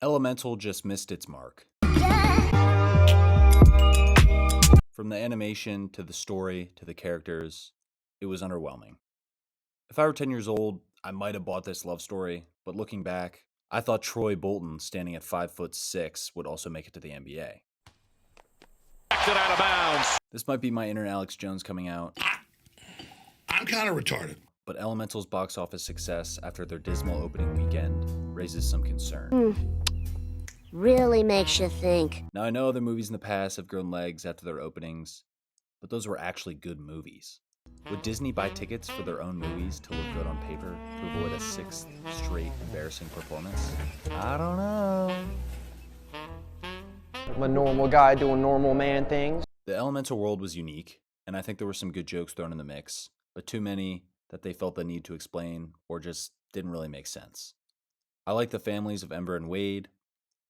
Elemental just missed its mark. From the animation to the story to the characters, it was underwhelming. If I were 10 years old, I might have bought this love story, but looking back, I thought Troy Bolton, standing at 5'6", would also make it to the NBA. Knocked it out of bounds. This might be my inner Alex Jones coming out, I'm kind of retarded. but Elemental's box office success after their dismal opening weekend raises some concern. Really makes you think. Now, I know other movies in the past have grown legs after their openings, but those were actually good movies. Would Disney buy tickets for their own movies to look good on paper to avoid a sixth straight embarrassing performance? I don't know. I'm a normal guy doing normal man things. The Elemental world was unique, and I think there were some good jokes thrown in the mix, but too many that they felt the need to explain or just didn't really make sense. I like the families of Ember and Wade.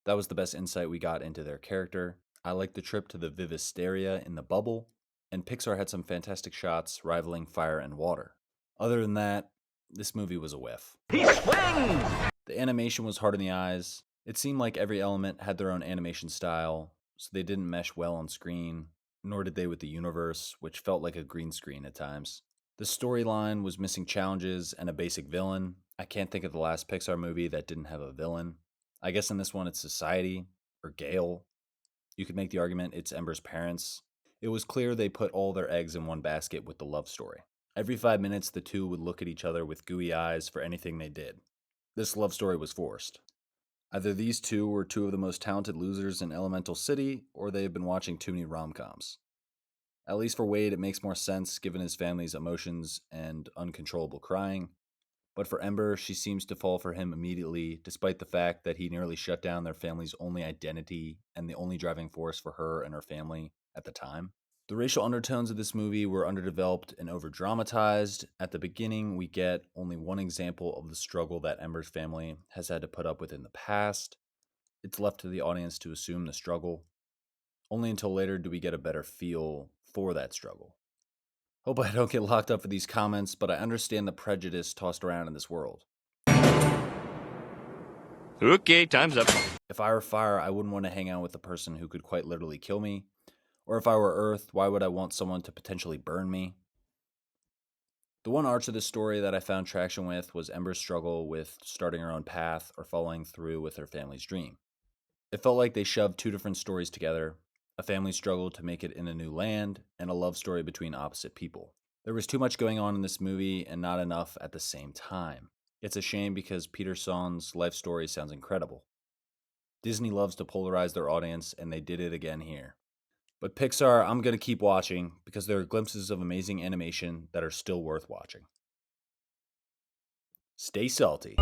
That was the best insight we got into their character. I liked the trip to the Vivisteria in the bubble, and Pixar had some fantastic shots rivaling Fire and Water. Other than that, this movie was a whiff. He swings. The animation was hard on the eyes. It seemed like every element had their own animation style, so they didn't mesh well on screen, nor did they with the universe, which felt like a green screen at times. The storyline was missing challenges and a basic villain. I can't think of the last Pixar movie that didn't have a villain. I guess in this one it's Society, or Gale. You could make the argument it's Ember's parents. It was clear they put all their eggs in one basket with the love story. Every 5 minutes, the two would look at each other with gooey eyes for anything they did. This love story was forced. Either these two were two of the most talented losers in Elemental City, or they have been watching too many rom-coms. At least for Wade, it makes more sense given his family's emotions and uncontrollable crying. But for Ember, she seems to fall for him immediately, despite the fact that he nearly shut down their family's only identity and the only driving force for her and her family at the time. The racial undertones of this movie were underdeveloped and over-dramatized. At the beginning, we get only one example of the struggle that Ember's family has had to put up with in the past. It's left to the audience to assume the struggle. Only until later do we get a better feel for that struggle. Hope I don't get locked up for these comments, but I understand the prejudice tossed around in this world. Okay, time's up. If I were fire, I wouldn't want to hang out with a person who could quite literally kill me. Or if I were earth, why would I want someone to potentially burn me? The one arch of this story that I found traction with was Ember's struggle with starting her own path or following through with her family's dream. It felt like they shoved two different stories together, a family struggle to make it in a new land, and a love story between opposite people. There was too much going on in this movie and not enough at the same time. It's a shame because Peter Sohn's life story sounds incredible. Disney loves to polarize their audience, and they did it again here. But Pixar, I'm going to keep watching because there are glimpses of amazing animation that are still worth watching. Stay salty.